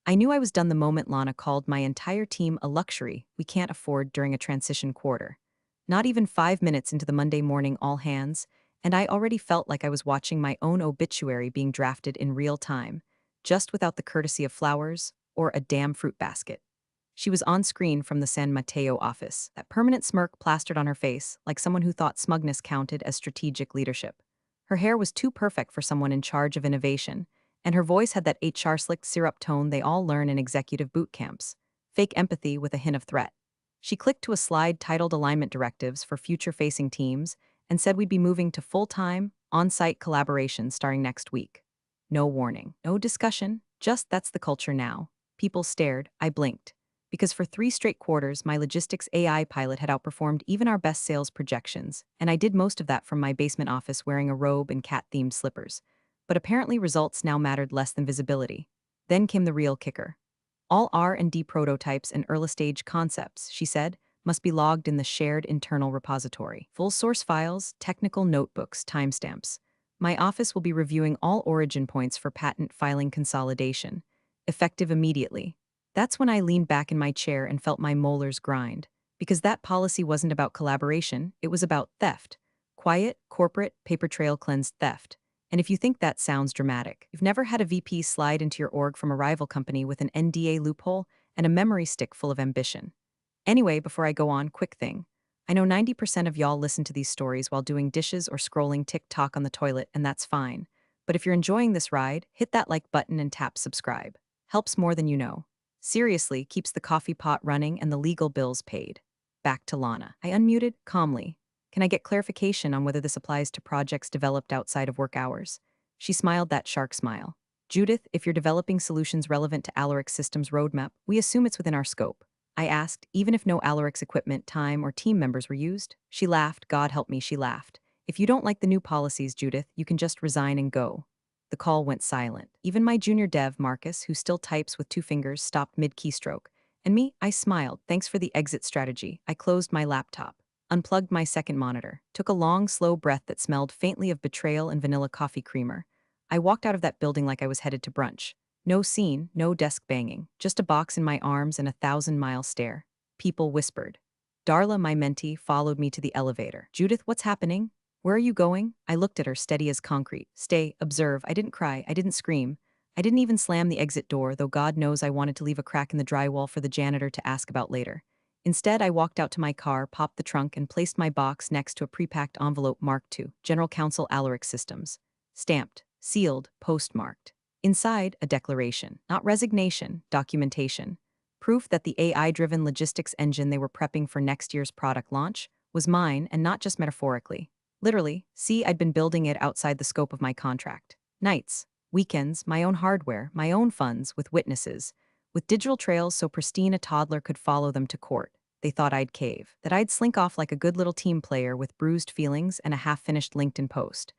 I knew I was done the moment Lana called my entire team a luxury we can't afford during a transition quarter. Not even 5 minutes into the Monday morning all hands, and I already felt like I was watching my own obituary being drafted in real time, just without the courtesy of flowers or a damn fruit basket. She was on screen from the San Mateo office, that permanent smirk plastered on her face, like someone who thought smugness counted as strategic leadership. Her hair was too perfect for someone in charge of innovation, and her voice had that HR slick syrup tone they all learn in executive boot camps, fake empathy with a hint of threat. She clicked to a slide titled Alignment Directives for Future-Facing Teams and said we'd be moving to full-time, on-site collaboration starting next week. No warning, no discussion, just that's the culture now. People stared, I blinked. Because for 3 straight quarters, my logistics AI pilot had outperformed even our best sales projections, and I did most of that from my basement office wearing a robe and cat-themed slippers. But apparently results now mattered less than visibility. Then came the real kicker. All R&D prototypes and early-stage concepts, she said, must be logged in the shared internal repository. Full source files, technical notebooks, timestamps. My office will be reviewing all origin points for patent filing consolidation, effective immediately. That's when I leaned back in my chair and felt my molars grind. Because that policy wasn't about collaboration, it was about theft. Quiet, corporate, paper trail cleansed theft. And if you think that sounds dramatic, you've never had a VP slide into your org from a rival company with an NDA loophole and a memory stick full of ambition. Anyway, before I go on, quick thing. I know 90% of y'all listen to these stories while doing dishes or scrolling TikTok on the toilet, and that's fine. But if you're enjoying this ride, hit that like button and tap subscribe. Helps more than you know. Seriously, keeps the coffee pot running and the legal bills paid. Back to Lana. I unmuted calmly. Can I get clarification on whether this applies to projects developed outside of work hours? She smiled that shark smile. Judith, if you're developing solutions relevant to Alaric's systems roadmap, we assume it's within our scope. I asked, even if no Alaric's equipment, time, or team members were used. She laughed, God help me, she laughed. If you don't like the new policies, Judith, you can just resign and go. The call went silent. Even my junior dev, Marcus, who still types with 2 fingers, stopped mid-keystroke. And me, I smiled. Thanks for the exit strategy. I closed my laptop, unplugged my second monitor, took a long, slow breath that smelled faintly of betrayal and vanilla coffee creamer. I walked out of that building like I was headed to brunch. No scene, no desk banging, just a box in my arms and a 1,000-mile stare. People whispered. Darla, my mentee, followed me to the elevator. Judith, what's happening? Where are you going? I looked at her, steady as concrete. Stay, observe. I didn't cry, I didn't scream. I didn't even slam the exit door, though God knows I wanted to leave a crack in the drywall for the janitor to ask about later. Instead, I walked out to my car, popped the trunk, and placed my box next to a pre-packed envelope marked to General Counsel Alaric Systems. Stamped, sealed, postmarked. Inside, a declaration, not resignation, documentation. Proof that the AI-driven logistics engine they were prepping for next year's product launch was mine, and not just metaphorically. Literally, see, I'd been building it outside the scope of my contract. Nights, weekends, my own hardware, my own funds, with witnesses. With digital trails so pristine a toddler could follow them to court. They thought I'd cave, that I'd slink off like a good little team player with bruised feelings and a half-finished LinkedIn post.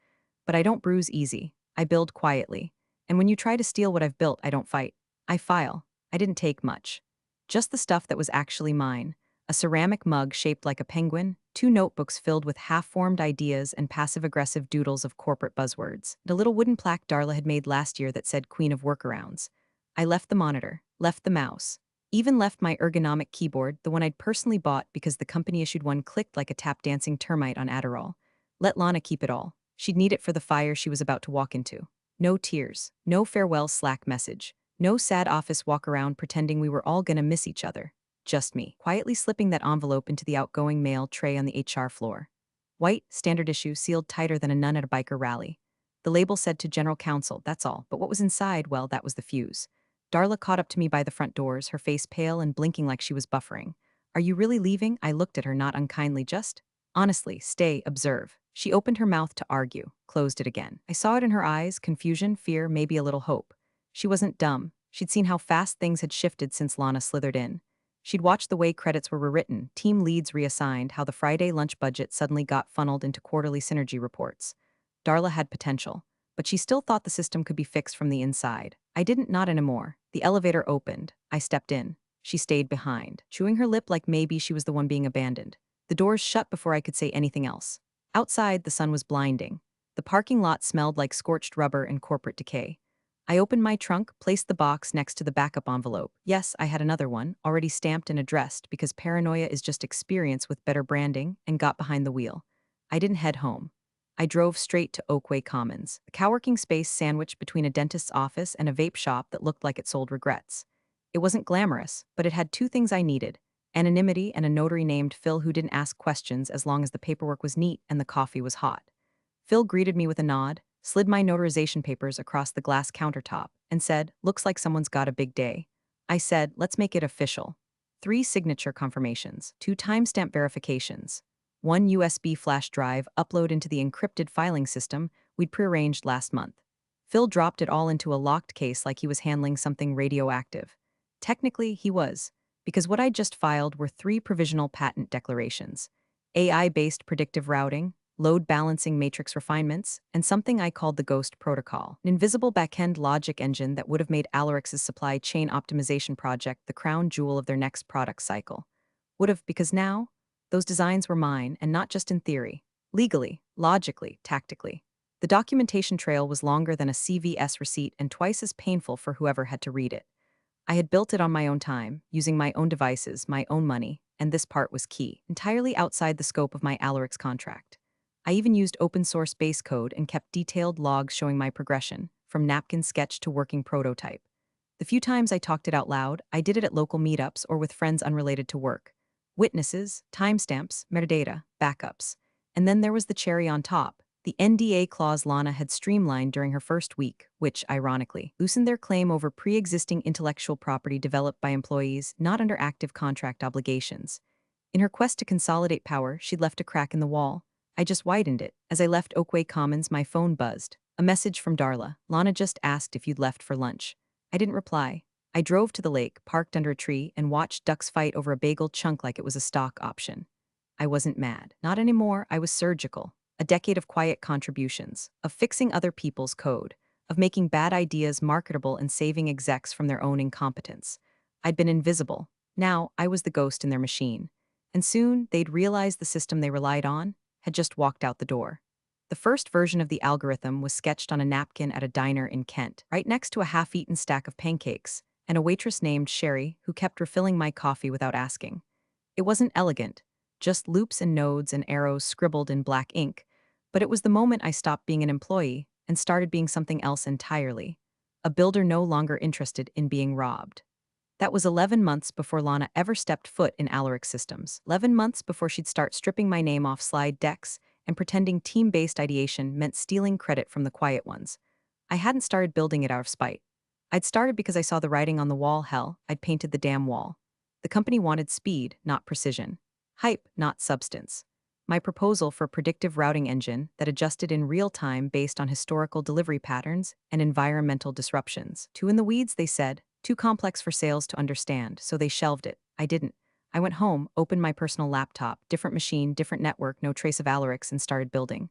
But I don't bruise easy. I build quietly. And when you try to steal what I've built, I don't fight. I file. I didn't take much. Just the stuff that was actually mine. A ceramic mug shaped like a penguin, 2 notebooks filled with half-formed ideas and passive-aggressive doodles of corporate buzzwords, and a little wooden plaque Darla had made last year that said Queen of Workarounds. I left the monitor, left the mouse, even left my ergonomic keyboard, the one I'd personally bought because the company issued one clicked like a tap-dancing termite on Adderall. Let Lana keep it all. She'd need it for the fire she was about to walk into. No tears, no farewell Slack message, no sad office walk-around pretending we were all gonna miss each other. Just me, quietly slipping that envelope into the outgoing mail tray on the HR floor. White, standard issue, sealed tighter than a nun at a biker rally. The label said to General Counsel, that's all, but what was inside, well, that was the fuse. Darla caught up to me by the front doors, her face pale and blinking like she was buffering. Are you really leaving? I looked at her not unkindly, just. Honestly, stay, observe. She opened her mouth to argue, closed it again. I saw it in her eyes, confusion, fear, maybe a little hope. She wasn't dumb. She'd seen how fast things had shifted since Lana slithered in. She'd watched the way credits were rewritten, team leads reassigned, how the Friday lunch budget suddenly got funneled into quarterly synergy reports. Darla had potential, but she still thought the system could be fixed from the inside. I didn't, not anymore. The elevator opened. I stepped in. She stayed behind, chewing her lip like maybe she was the one being abandoned. The doors shut before I could say anything else. Outside, the sun was blinding. The parking lot smelled like scorched rubber and corporate decay. I opened my trunk, placed the box next to the backup envelope. Yes, I had another one, already stamped and addressed because paranoia is just experience with better branding, and got behind the wheel. I didn't head home. I drove straight to Oakway Commons, a coworking space sandwiched between a dentist's office and a vape shop that looked like it sold regrets. It wasn't glamorous, but it had two things I needed: anonymity and a notary named Phil who didn't ask questions as long as the paperwork was neat and the coffee was hot. Phil greeted me with a nod, slid my notarization papers across the glass countertop, and said, "Looks like someone's got a big day." I said, "Let's make it official." 3 signature confirmations, 2 timestamp verifications, 1 USB flash drive upload into the encrypted filing system we'd prearranged last month. Phil dropped it all into a locked case like he was handling something radioactive. Technically, he was, because what I just filed were 3 provisional patent declarations: AI-based predictive routing, load balancing matrix refinements, and something I called the Ghost Protocol, an invisible backend logic engine that would have made Alarix's supply chain optimization project the crown jewel of their next product cycle. Would have, because now, those designs were mine, and not just in theory. Legally, logically, tactically. The documentation trail was longer than a CVS receipt and twice as painful for whoever had to read it. I had built it on my own time, using my own devices, my own money, and this part was key, entirely outside the scope of my Alarix contract. I even used open source base code and kept detailed logs showing my progression, from napkin sketch to working prototype. The few times I talked it out loud, I did it at local meetups or with friends unrelated to work. Witnesses, timestamps, metadata, backups. And then there was the cherry on top: the NDA clause Lana had streamlined during her first week, which, ironically, loosened their claim over pre-existing intellectual property developed by employees not under active contract obligations. In her quest to consolidate power, she'd left a crack in the wall. I just widened it. As I left Oakway Commons, my phone buzzed. A message from Darla. "Lana just asked if you'd left for lunch." I didn't reply. I drove to the lake, parked under a tree, and watched ducks fight over a bagel chunk like it was a stock option. I wasn't mad. Not anymore. I was surgical. A decade of quiet contributions, of fixing other people's code, of making bad ideas marketable and saving execs from their own incompetence. I'd been invisible. Now I was the ghost in their machine. And soon they'd realize the system they relied on had just walked out the door. The first version of the algorithm was sketched on a napkin at a diner in Kent, right next to a half-eaten stack of pancakes, and a waitress named Sherry who kept refilling my coffee without asking. It wasn't elegant, just loops and nodes and arrows scribbled in black ink, but it was the moment I stopped being an employee and started being something else entirely: a builder no longer interested in being robbed. That was 11 months before Lana ever stepped foot in Alarix Systems. 11 months before she'd start stripping my name off slide decks and pretending team-based ideation meant stealing credit from the quiet ones. I hadn't started building it out of spite. I'd started because I saw the writing on the wall. Hell, I'd painted the damn wall. The company wanted speed, not precision. Hype, not substance. My proposal for a predictive routing engine that adjusted in real time based on historical delivery patterns and environmental disruptions. Too in the weeds, they said. Too complex for sales to understand, so they shelved it. I didn't. I went home, opened my personal laptop, different machine, different network, no trace of Alarix, and started building.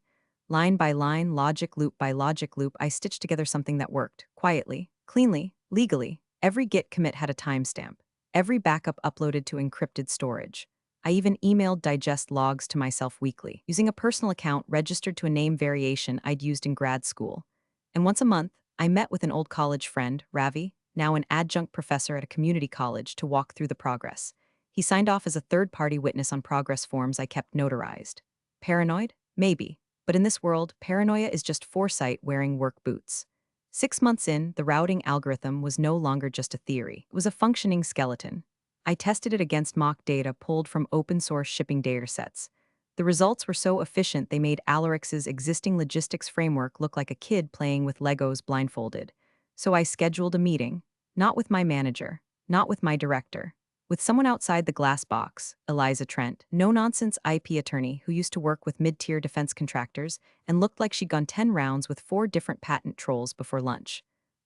Line by line, logic loop by logic loop, I stitched together something that worked, quietly, cleanly, legally. Every Git commit had a timestamp. Every backup uploaded to encrypted storage. I even emailed digest logs to myself weekly, using a personal account registered to a name variation I'd used in grad school. And once a month, I met with an old college friend, Ravi, now an adjunct professor at a community college, to walk through the progress. He signed off as a third-party witness on progress forms I kept notarized. Paranoid? Maybe. But in this world, paranoia is just foresight wearing work boots. 6 months in, the routing algorithm was no longer just a theory. It was a functioning skeleton. I tested it against mock data pulled from open-source shipping datasets. The results were so efficient they made Alarix's existing logistics framework look like a kid playing with Legos blindfolded. So I scheduled a meeting, not with my manager, not with my director, with someone outside the glass box: Eliza Trent, no-nonsense IP attorney who used to work with mid-tier defense contractors and looked like she'd gone 10 rounds with 4 different patent trolls before lunch.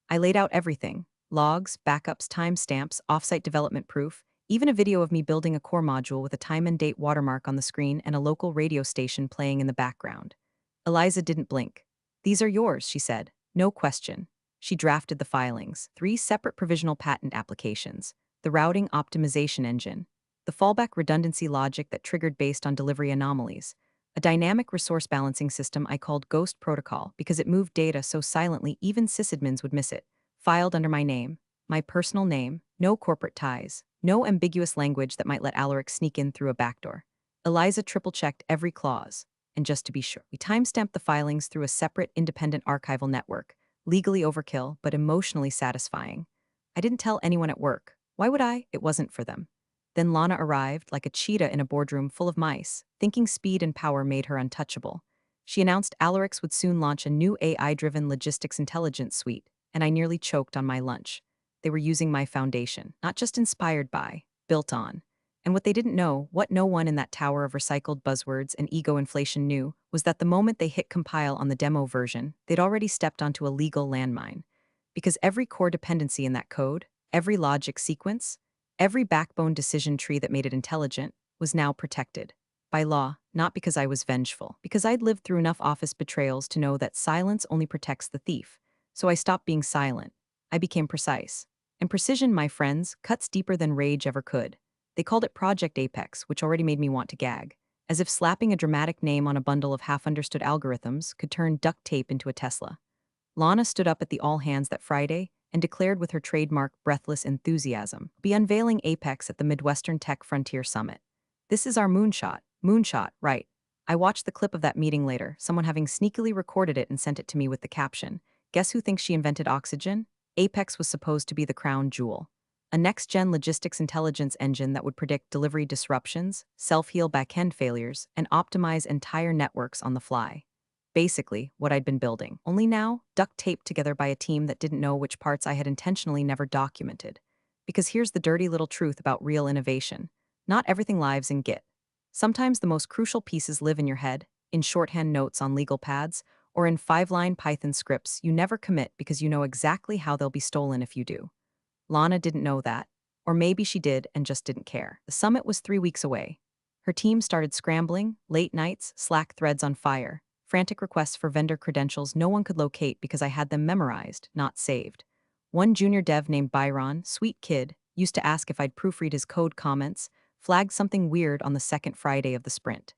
I laid out everything: logs, backups, timestamps, offsite development proof, even a video of me building a core module with a time and date watermark on the screen and a local radio station playing in the background. Eliza didn't blink. "These are yours," she said. No question. She drafted the filings: 3 separate provisional patent applications, the routing optimization engine, the fallback redundancy logic that triggered based on delivery anomalies, a dynamic resource balancing system I called Ghost Protocol because it moved data so silently even sysadmins would miss it, filed under my personal name, no corporate ties, no ambiguous language that might let Alaric sneak in through a backdoor. Eliza triple-checked every clause, and just to be sure, we timestamped the filings through a separate independent archival network, legally overkill but emotionally satisfying. I didn't tell anyone at work. Why would I? It wasn't for them. Then Lana arrived, like a cheetah in a boardroom full of mice, thinking speed and power made her untouchable. She announced Alarix would soon launch a new AI-driven logistics intelligence suite, and I nearly choked on my lunch. They were using my foundation, not just inspired by, built on. And what they didn't know, what no one in that tower of recycled buzzwords and ego inflation knew, was that the moment they hit compile on the demo version, they'd already stepped onto a legal landmine. Because every core dependency in that code, every logic sequence, every backbone decision tree that made it intelligent, was now protected. By law, not because I was vengeful, because I'd lived through enough office betrayals to know that silence only protects the thief. So I stopped being silent. I became precise. And precision, my friends, cuts deeper than rage ever could. They called it Project Apex, which already made me want to gag. As if slapping a dramatic name on a bundle of half-understood algorithms could turn duct tape into a Tesla. Lana stood up at the all-hands that Friday and declared with her trademark breathless enthusiasm, "Be unveiling Apex at the Midwestern Tech Frontier Summit. This is our moonshot. Moonshot, right." I watched the clip of that meeting later, someone having sneakily recorded it and sent it to me with the caption, "Guess who thinks she invented oxygen?" Apex was supposed to be the crown jewel. A next-gen logistics intelligence engine that would predict delivery disruptions, self-heal backend failures, and optimize entire networks on the fly. Basically, what I'd been building, only now duct taped together by a team that didn't know which parts I had intentionally never documented. Because here's the dirty little truth about real innovation. Not everything lives in Git. Sometimes the most crucial pieces live in your head, in shorthand notes on legal pads, or in 5-line Python scripts you never commit because you know exactly how they'll be stolen if you do. Lana didn't know that. Or maybe she did and just didn't care. The summit was 3 weeks away. Her team started scrambling, late nights, Slack threads on fire, frantic requests for vendor credentials no one could locate because I had them memorized, not saved. One junior dev named Byron, sweet kid, used to ask if I'd proofread his code comments, flagged something weird on the second Friday of the sprint.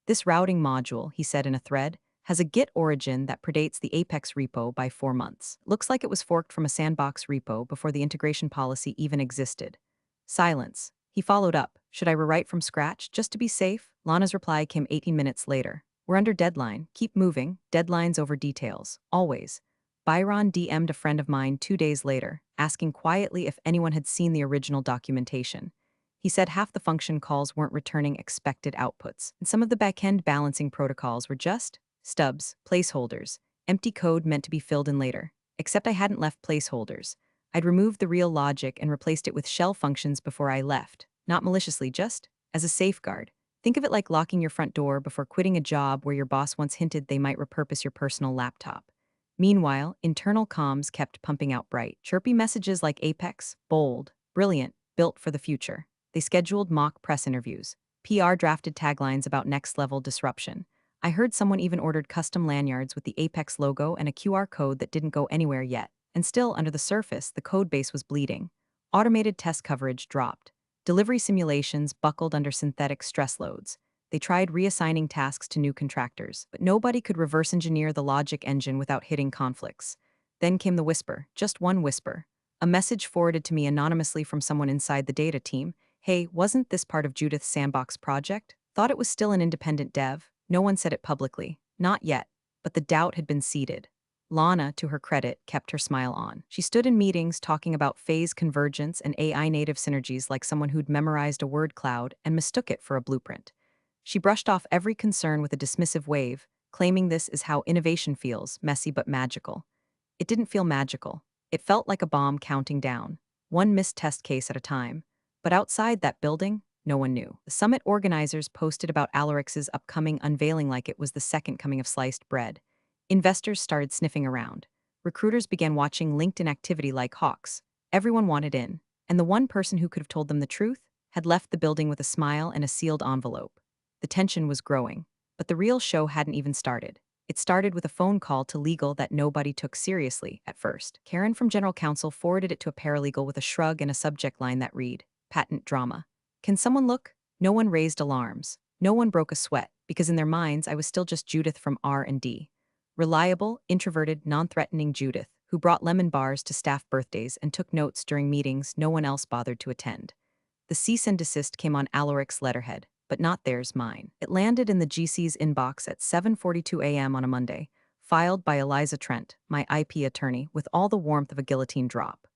"This routing module," he said in a thread, "has a Git origin that predates the Apex repo by 4 months. Looks like it was forked from a sandbox repo before the integration policy even existed." Silence. He followed up, "Should I rewrite from scratch, just to be safe?" Lana's reply came 18 minutes later. "We're under deadline. Keep moving. Deadlines over details. Always." Byron DM'd a friend of mine 2 days later, asking quietly if anyone had seen the original documentation. He said half the function calls weren't returning expected outputs, and some of the backend balancing protocols were just stubs, placeholders, empty code meant to be filled in later. Except I hadn't left placeholders. I'd removed the real logic and replaced it with shell functions before I left, not maliciously, just as a safeguard. Think of it like locking your front door before quitting a job where your boss once hinted they might repurpose your personal laptop. Meanwhile, internal comms kept pumping out bright, chirpy messages like Apex, bold, brilliant, built for the future. They scheduled mock press interviews. PR drafted taglines about next-level disruption. I heard someone even ordered custom lanyards with the Apex logo and a QR code that didn't go anywhere yet. And still, under the surface, the codebase was bleeding. Automated test coverage dropped. Delivery simulations buckled under synthetic stress loads. They tried reassigning tasks to new contractors, but nobody could reverse engineer the logic engine without hitting conflicts. Then came the whisper, just one whisper. A message forwarded to me anonymously from someone inside the data team. "Hey, wasn't this part of Judith's sandbox project? Thought it was still an independent dev." No one said it publicly. Not yet. But the doubt had been seeded. Lana, to her credit, kept her smile on. She stood in meetings talking about phase convergence and AI-native synergies like someone who'd memorized a word cloud and mistook it for a blueprint. She brushed off every concern with a dismissive wave, claiming this is how innovation feels, messy but magical. It didn't feel magical. It felt like a bomb counting down, one missed test case at a time. But outside that building, no one knew. The summit organizers posted about Alarix's upcoming unveiling like it was the second coming of sliced bread. Investors started sniffing around. Recruiters began watching LinkedIn activity like hawks. Everyone wanted in, and the one person who could have told them the truth had left the building with a smile and a sealed envelope. The tension was growing, but the real show hadn't even started. It started with a phone call to legal that nobody took seriously at first. Karen from General Counsel forwarded it to a paralegal with a shrug and a subject line that read, "Patent drama." "Can someone look?" No one raised alarms. No one broke a sweat, because in their minds I was still just Judith from R&D. Reliable, introverted, non-threatening Judith, who brought lemon bars to staff birthdays and took notes during meetings no one else bothered to attend. The cease and desist came on Alaric's letterhead, but not theirs, mine. It landed in the GC's inbox at 7:42 a.m. on a Monday, filed by Eliza Trent, my IP attorney, with all the warmth of a guillotine drop.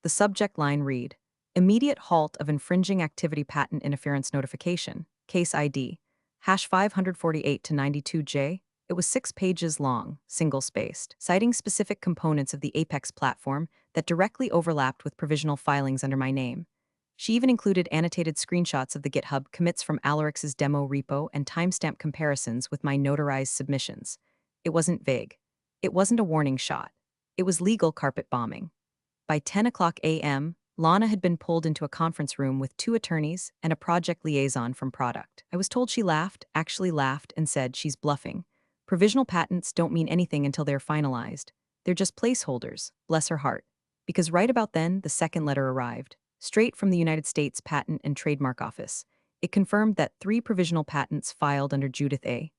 The subject line read, Immediate halt of infringing activity patent interference notification, case ID, hash 548 to 92J. It was 6 pages long, single-spaced, citing specific components of the Apex platform that directly overlapped with provisional filings under my name. She even included annotated screenshots of the GitHub commits from Alarix's demo repo and timestamp comparisons with my notarized submissions. It wasn't vague. It wasn't a warning shot. It was legal carpet bombing. By 10 o'clock a.m., Lana had been pulled into a conference room with 2 attorneys and a project liaison from product. I was told she laughed, actually laughed, and said she's bluffing. Provisional patents don't mean anything until they're finalized. They're just placeholders, bless her heart. Because right about then, the second letter arrived, straight from the United States Patent and Trademark Office. It confirmed that 3 provisional patents filed under Judith A.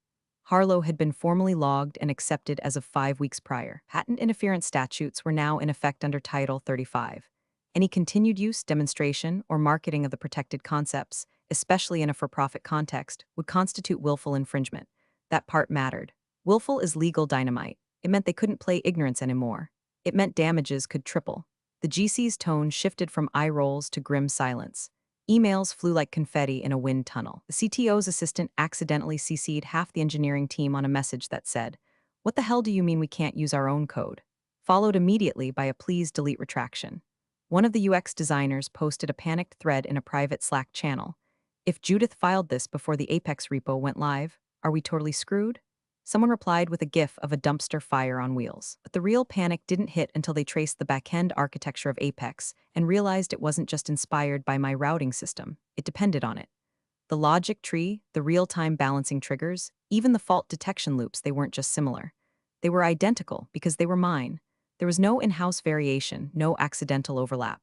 Harlow had been formally logged and accepted as of 5 weeks prior. Patent interference statutes were now in effect under Title 35. Any continued use, demonstration, or marketing of the protected concepts, especially in a for-profit context, would constitute willful infringement. That part mattered. Willful is legal dynamite. It meant they couldn't play ignorance anymore. It meant damages could triple. The GC's tone shifted from eye rolls to grim silence. Emails flew like confetti in a wind tunnel. The CTO's assistant accidentally CC'd half the engineering team on a message that said, "What the hell do you mean we can't use our own code?" Followed immediately by a please delete retraction. One of the UX designers posted a panicked thread in a private Slack channel. If Judith filed this before the Apex repo went live, are we totally screwed? Someone replied with a gif of a dumpster fire on wheels. But the real panic didn't hit until they traced the back-end architecture of Apex and realized it wasn't just inspired by my routing system, it depended on it. The logic tree, the real-time balancing triggers, even the fault detection loops, they weren't just similar. They were identical because they were mine. There was no in-house variation, no accidental overlap.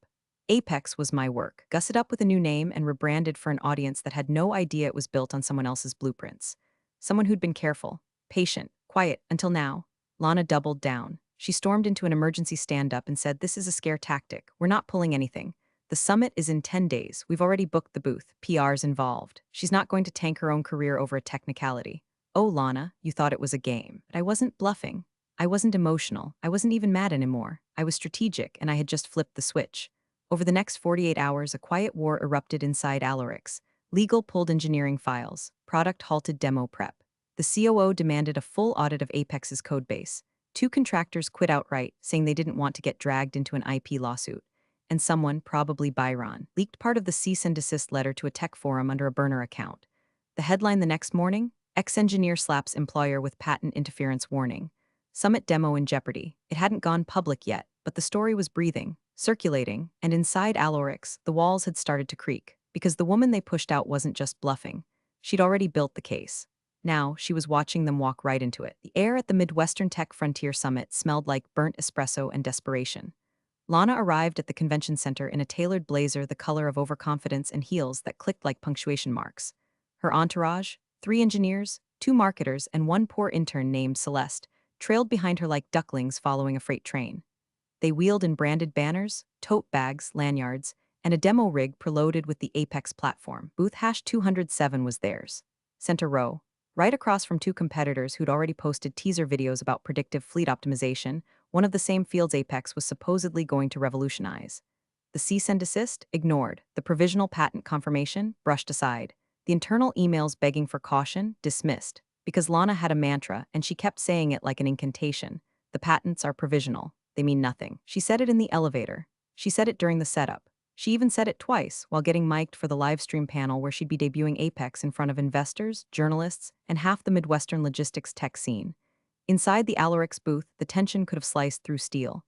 Apex was my work, gusset up with a new name and rebranded for an audience that had no idea it was built on someone else's blueprints. Someone who'd been careful, patient, quiet, until now. Lana doubled down. She stormed into an emergency stand-up and said, "This is a scare tactic. We're not pulling anything. The summit is in 10 days. We've already booked the booth. PR's involved. She's not going to tank her own career over a technicality." Oh, Lana, you thought it was a game. But I wasn't bluffing. I wasn't emotional. I wasn't even mad anymore. I was strategic, and I had just flipped the switch. Over the next 48 hours, a quiet war erupted inside Alarix. Legal pulled engineering files. Product halted demo prep. The COO demanded a full audit of Apex's codebase. 2 contractors quit outright, saying they didn't want to get dragged into an IP lawsuit. And someone, probably Byron, leaked part of the cease and desist letter to a tech forum under a burner account. The headline the next morning, ex-engineer slaps employer with patent interference warning. Summit demo in jeopardy. It hadn't gone public yet, but the story was breathing, circulating, and inside Alarix, the walls had started to creak, because the woman they pushed out wasn't just bluffing. She'd already built the case. Now, she was watching them walk right into it. The air at the Midwestern Tech Frontier Summit smelled like burnt espresso and desperation. Lana arrived at the convention center in a tailored blazer the color of overconfidence and heels that clicked like punctuation marks. Her entourage, 3 engineers, 2 marketers, and 1 poor intern named Celeste, trailed behind her like ducklings following a freight train. They wheeled in branded banners, tote bags, lanyards, and a demo rig preloaded with the Apex platform. Booth hash 207 was theirs. Center row, right across from 2 competitors who'd already posted teaser videos about predictive fleet optimization, one of the same fields Apex was supposedly going to revolutionize. The cease and desist? Ignored. The provisional patent confirmation? Brushed aside. The internal emails begging for caution? Dismissed. Because Lana had a mantra, and she kept saying it like an incantation. The patents are provisional. They mean nothing. She said it in the elevator. She said it during the setup. She even said it twice while getting mic'd for the live stream panel where she'd be debuting Apex in front of investors, journalists, and half the Midwestern logistics tech scene. Inside the Alarix booth, the tension could have sliced through steel.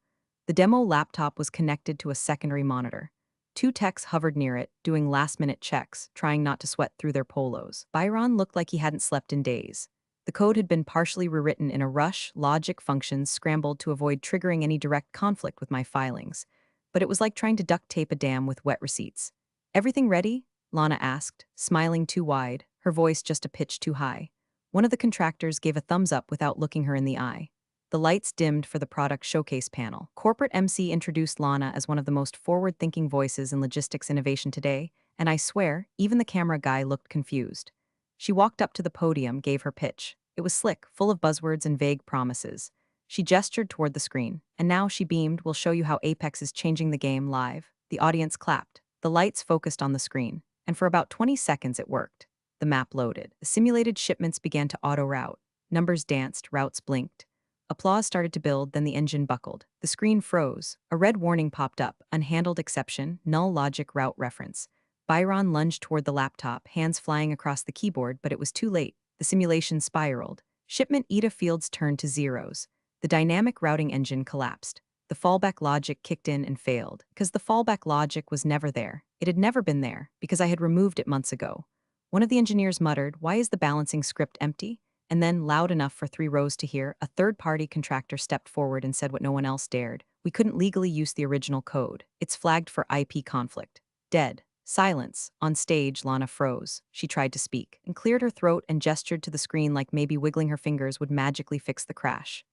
The demo laptop was connected to a secondary monitor. 2 techs hovered near it, doing last-minute checks, trying not to sweat through their polos. Byron looked like he hadn't slept in days. The code had been partially rewritten in a rush, logic functions scrambled to avoid triggering any direct conflict with my filings. But it was like trying to duct tape a dam with wet receipts. "Everything ready?" Lana asked, smiling too wide, her voice just a pitch too high. One of the contractors gave a thumbs up without looking her in the eye. The lights dimmed for the product showcase panel. Corporate MC introduced Lana as one of the most forward-thinking voices in logistics innovation today, and I swear, even the camera guy looked confused. She walked up to the podium, gave her pitch. It was slick, full of buzzwords and vague promises. She gestured toward the screen, and now she beamed, "We'll show you how Apex is changing the game live." The audience clapped. The lights focused on the screen, and for about 20 seconds it worked. The map loaded. The simulated shipments began to auto-route. Numbers danced, routes blinked. Applause started to build, then the engine buckled. The screen froze. A red warning popped up: unhandled exception, null logic route reference. Byron lunged toward the laptop, hands flying across the keyboard, but it was too late. The simulation spiraled. Shipment ETA fields turned to zeros. The dynamic routing engine collapsed. The fallback logic kicked in and failed, because the fallback logic was never there. It had never been there, because I had removed it months ago. One of the engineers muttered, "Why is the balancing script empty?" And then, loud enough for 3 rows to hear, a third-party contractor stepped forward and said what no one else dared. "We couldn't legally use the original code. It's flagged for IP conflict." Dead. Silence. On stage, Lana froze. She tried to speak, and cleared her throat and gestured to the screen like maybe wiggling her fingers would magically fix the crash.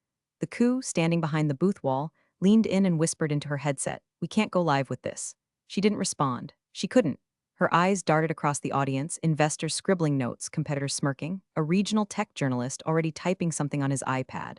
The coup, standing behind the booth wall, leaned in and whispered into her headset, "We can't go live with this." She didn't respond. She couldn't. Her eyes darted across the audience, investors scribbling notes, competitors smirking, a regional tech journalist already typing something on his iPad.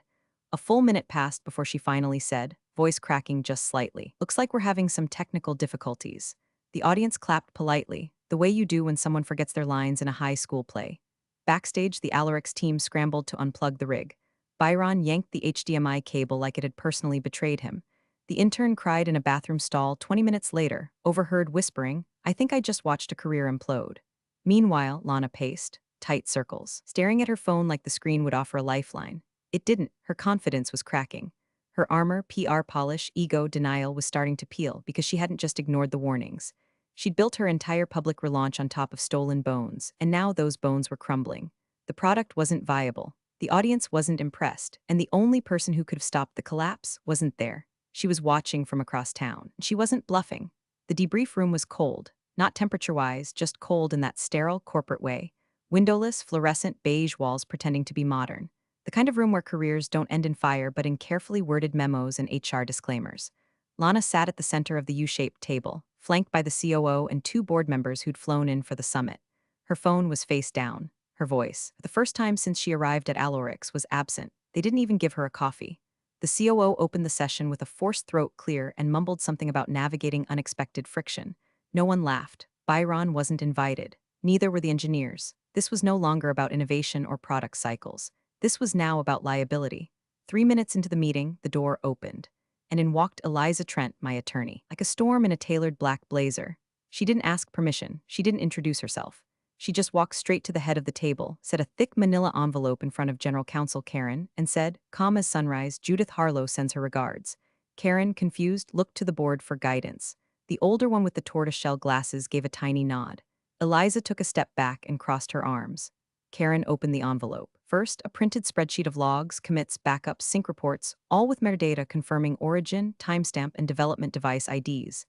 A full minute passed before she finally said, voice cracking just slightly, "Looks like we're having some technical difficulties." The audience clapped politely, the way you do when someone forgets their lines in a high school play. Backstage, the Alarix team scrambled to unplug the rig. Byron yanked the HDMI cable like it had personally betrayed him. The intern cried in a bathroom stall 20 minutes later, overheard whispering, "I think I just watched a career implode." Meanwhile, Lana paced, tight circles, staring at her phone like the screen would offer a lifeline. It didn't. Her confidence was cracking. Her armor, PR polish, ego, denial was starting to peel because she hadn't just ignored the warnings. She'd built her entire public relaunch on top of stolen bones, and now those bones were crumbling. The product wasn't viable. The audience wasn't impressed, and the only person who could have stopped the collapse wasn't there. She was watching from across town. She wasn't bluffing. The debrief room was cold, not temperature-wise, just cold in that sterile, corporate way. Windowless, fluorescent beige walls pretending to be modern. The kind of room where careers don't end in fire but in carefully worded memos and HR disclaimers. Lana sat at the center of the U-shaped table, flanked by the COO and 2 board members who'd flown in for the summit. Her phone was face down. Her voice, for the first time since she arrived at Alarix, was absent. They didn't even give her a coffee. The COO opened the session with a forced throat clear and mumbled something about navigating unexpected friction. No one laughed. Byron wasn't invited. Neither were the engineers. This was no longer about innovation or product cycles. This was now about liability. 3 minutes into the meeting, the door opened, and in walked Eliza Trent, my attorney, like a storm in a tailored black blazer. She didn't ask permission. She didn't introduce herself. She just walked straight to the head of the table, set a thick manila envelope in front of General Counsel Karen, and said, "Calm as sunrise, Judith Harlow sends her regards." Karen, confused, looked to the board for guidance. The older one with the tortoiseshell glasses gave a tiny nod. Eliza took a step back and crossed her arms. Karen opened the envelope. First, a printed spreadsheet of logs, commits, backups, sync reports, all with metadata confirming origin, timestamp, and development device IDs.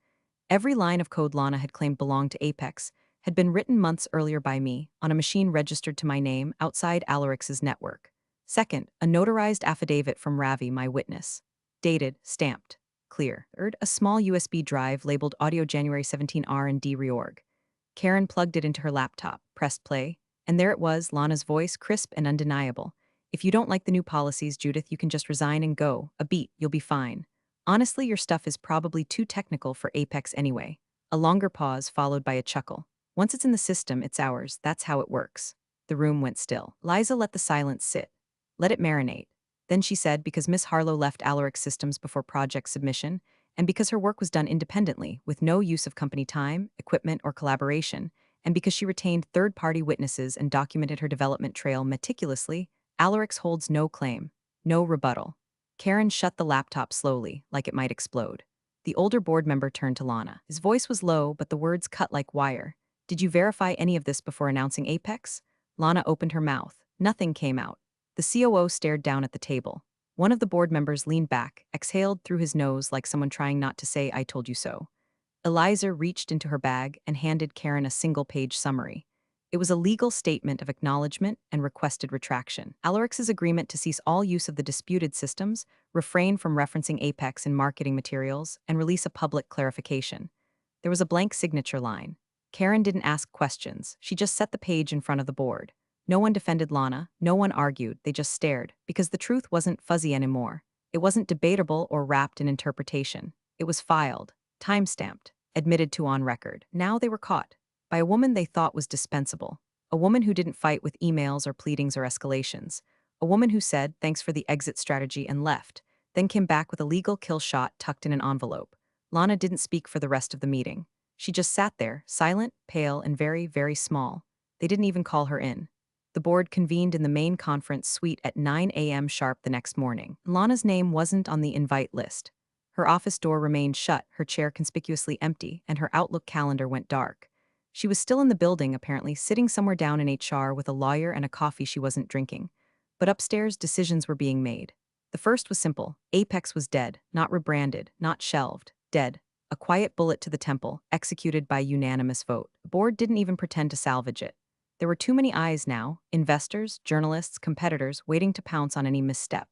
Every line of code Lana had claimed belonged to Apex had been written months earlier by me, on a machine registered to my name outside Alarix's network. Second, a notarized affidavit from Ravi, my witness. Dated, stamped, clear. Third, a small USB drive labeled Audio January 17 R&D Reorg. Karen plugged it into her laptop, pressed play, and there it was, Lana's voice, crisp and undeniable. "If you don't like the new policies, Judith, you can just resign and go. A beat, you'll be fine. Honestly, your stuff is probably too technical for Apex anyway." A longer pause followed by a chuckle. "Once it's in the system, it's ours. That's how it works." The room went still. Liza let the silence sit. Let it marinate. Then she said, because Miss Harlow left Alarix Systems before project submission, and because her work was done independently, with no use of company time, equipment, or collaboration, and because she retained third-party witnesses and documented her development trail meticulously, Alarix holds no claim, no rebuttal. Karen shut the laptop slowly, like it might explode. The older board member turned to Lana. His voice was low, but the words cut like wire. "Did you verify any of this before announcing Apex?" Lana opened her mouth. Nothing came out. The COO stared down at the table. One of the board members leaned back, exhaled through his nose like someone trying not to say, "I told you so." Eliza reached into her bag and handed Karen a single-page summary. It was a legal statement of acknowledgement and requested retraction. Alarix's agreement to cease all use of the disputed systems, refrain from referencing Apex in marketing materials, and release a public clarification. There was a blank signature line. Karen didn't ask questions. She just set the page in front of the board. No one defended Lana, no one argued, they just stared, because the truth wasn't fuzzy anymore. It wasn't debatable or wrapped in interpretation. It was filed, time-stamped, admitted to on record. Now they were caught by a woman they thought was dispensable, a woman who didn't fight with emails or pleadings or escalations, a woman who said, thanks for the exit strategy and left, then came back with a legal kill shot tucked in an envelope. Lana didn't speak for the rest of the meeting. She just sat there, silent, pale, and very, very small. They didn't even call her in. The board convened in the main conference suite at 9 a.m. sharp the next morning. Lana's name wasn't on the invite list. Her office door remained shut, her chair conspicuously empty, and her Outlook calendar went dark. She was still in the building, apparently, sitting somewhere down in HR with a lawyer and a coffee she wasn't drinking. But upstairs, decisions were being made. The first was simple. Apex was dead, not rebranded, not shelved, dead. A quiet bullet to the temple, executed by unanimous vote. The board didn't even pretend to salvage it. There were too many eyes now, investors, journalists, competitors, waiting to pounce on any misstep.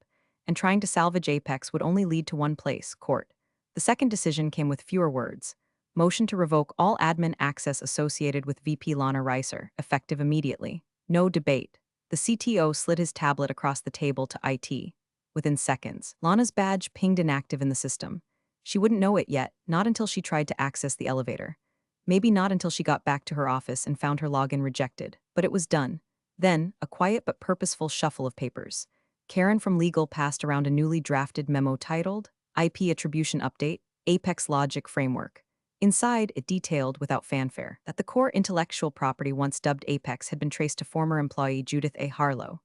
And trying to salvage Apex would only lead to one place, court. The second decision came with fewer words. Motion to revoke all admin access associated with VP Lana Reiser, effective immediately. No debate. The CTO slid his tablet across the table to IT. Within seconds, Lana's badge pinged inactive in the system. She wouldn't know it yet, not until she tried to access the elevator. Maybe not until she got back to her office and found her login rejected, but it was done. Then, a quiet but purposeful shuffle of papers. Karen from legal passed around a newly drafted memo titled, IP Attribution Update, Apex Logic Framework. Inside, it detailed, without fanfare, that the core intellectual property once dubbed Apex had been traced to former employee Judith A. Harlow.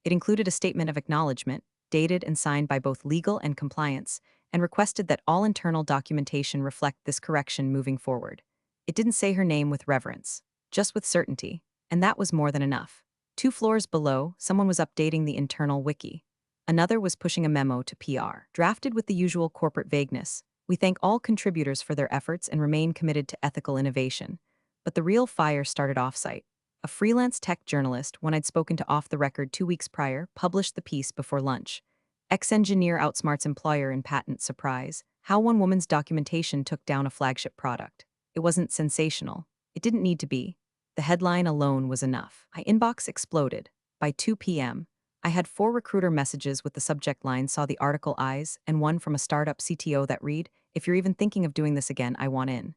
It included a statement of acknowledgement, dated and signed by both legal and compliance, and requested that all internal documentation reflect this correction moving forward. It didn't say her name with reverence, just with certainty, and that was more than enough. 2 floors below, someone was updating the internal wiki. Another was pushing a memo to PR, drafted with the usual corporate vagueness. We thank all contributors for their efforts and remain committed to ethical innovation. But the real fire started off-site. A freelance tech journalist, one I'd spoken to off the record 2 weeks prior, published the piece before lunch. Ex-engineer outsmarts employer in patent surprise. How one woman's documentation took down a flagship product. It wasn't sensational. It didn't need to be. The headline alone was enough. My inbox exploded. By 2 p.m., I had 4 recruiter messages with the subject line saw the article eyes and one from a startup CTO that read, if you're even thinking of doing this again, I want in.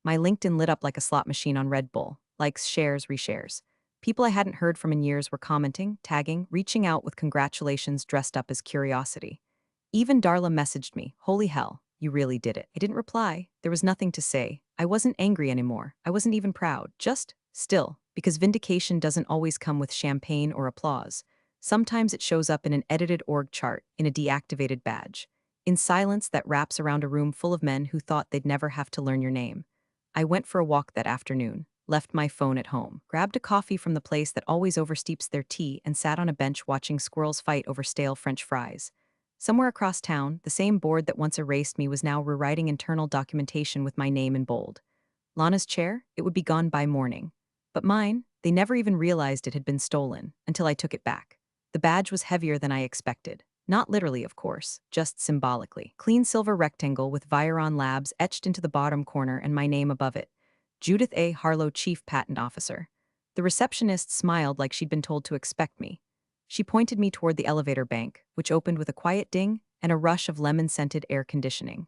My LinkedIn lit up like a slot machine on Red Bull. Likes, shares, reshares. People I hadn't heard from in years were commenting, tagging, reaching out with congratulations dressed up as curiosity. Even Darla messaged me, holy hell, you really did it. I didn't reply. There was nothing to say. I wasn't angry anymore. I wasn't even proud. Just still, because vindication doesn't always come with champagne or applause. Sometimes it shows up in an edited org chart, in a deactivated badge, in silence that wraps around a room full of men who thought they'd never have to learn your name. I went for a walk that afternoon, left my phone at home, grabbed a coffee from the place that always oversteeps their tea, and sat on a bench watching squirrels fight over stale French fries. Somewhere across town, the same board that once erased me was now rewriting internal documentation with my name in bold. Lana's chair? It would be gone by morning. But mine? They never even realized it had been stolen, until I took it back. The badge was heavier than I expected. Not literally, of course, just symbolically. Clean silver rectangle with Viron Labs etched into the bottom corner and my name above it. Judith A. Harlow, Chief Patent Officer. The receptionist smiled like she'd been told to expect me. She pointed me toward the elevator bank, which opened with a quiet ding and a rush of lemon-scented air conditioning.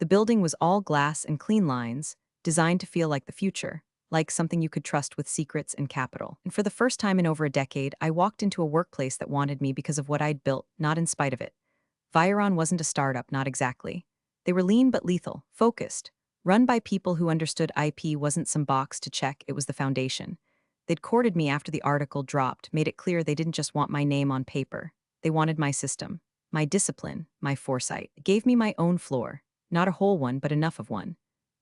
The building was all glass and clean lines, designed to feel like the future, like something you could trust with secrets and capital. And for the first time in over a decade, I walked into a workplace that wanted me because of what I'd built, not in spite of it. Viron wasn't a startup, not exactly. They were lean but lethal, focused, run by people who understood IP wasn't some box to check, it was the foundation. They'd courted me after the article dropped, made it clear they didn't just want my name on paper. They wanted my system, my discipline, my foresight. It gave me my own floor, not a whole one, but enough of one.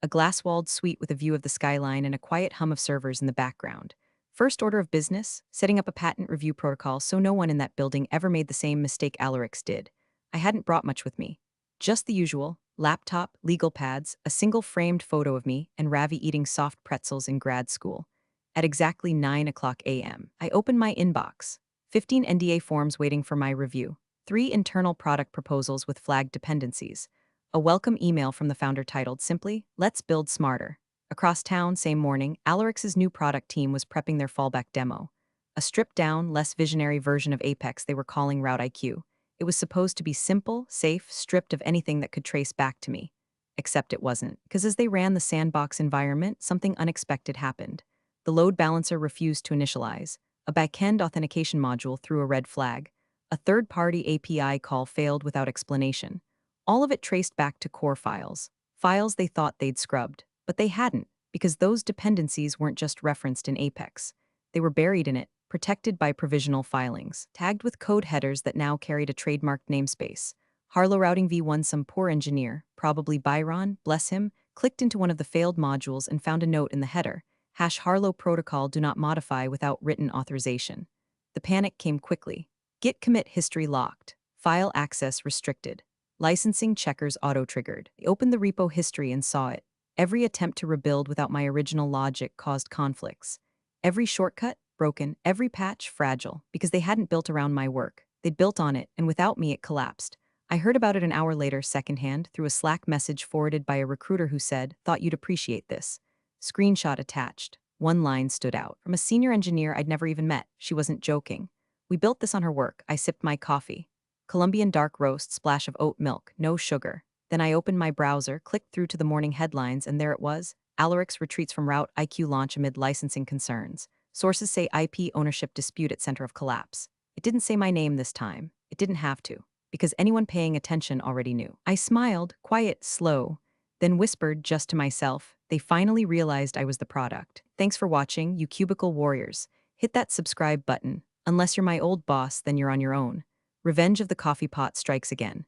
A glass-walled suite with a view of the skyline and a quiet hum of servers in the background. First order of business, setting up a patent review protocol so no one in that building ever made the same mistake Alarix did. I hadn't brought much with me. Just the usual, laptop, legal pads, a single framed photo of me, and Ravi eating soft pretzels in grad school. At exactly 9 o'clock a.m., I opened my inbox. 15 NDA forms waiting for my review. 3 internal product proposals with flagged dependencies. A welcome email from the founder titled simply, "Let's build smarter." Across town, same morning, Alarix's new product team was prepping their fallback demo. A stripped-down, less visionary version of Apex they were calling Route IQ. It was supposed to be simple, safe, stripped of anything that could trace back to me. Except it wasn't, because as they ran the sandbox environment, something unexpected happened. The load balancer refused to initialize. A backend authentication module threw a red flag. A third-party API call failed without explanation. All of it traced back to core files they thought they'd scrubbed. But they hadn't, because those dependencies weren't just referenced in Apex. They were buried in it, protected by provisional filings, tagged with code headers that now carried a trademarked namespace. Harlow Routing v1, some poor engineer, probably Byron, bless him, clicked into one of the failed modules and found a note in the header. #Harlow protocol do not modify without written authorization. The panic came quickly. Git commit history locked. File access restricted. Licensing checkers auto-triggered. I opened the repo history and saw it. Every attempt to rebuild without my original logic caused conflicts. Every shortcut, broken, every patch, fragile, because they hadn't built around my work. They'd built on it, and without me, it collapsed. I heard about it an hour later, secondhand, through a Slack message forwarded by a recruiter who said, "Thought you'd appreciate this." Screenshot attached. One line stood out. From a senior engineer I'd never even met. She wasn't joking. "We built this on her work." I sipped my coffee. Colombian dark roast, splash of oat milk, no sugar. Then I opened my browser, clicked through to the morning headlines, and there it was. Alarix retreats from Route IQ launch amid licensing concerns. Sources say IP ownership dispute at center of collapse. It didn't say my name this time. It didn't have to, because anyone paying attention already knew. I smiled, quiet, slow, then whispered just to myself, "They finally realized I was the product." Thanks for watching, you cubicle warriors. Hit that subscribe button. Unless you're my old boss, then you're on your own. Revenge of the coffee pot strikes again.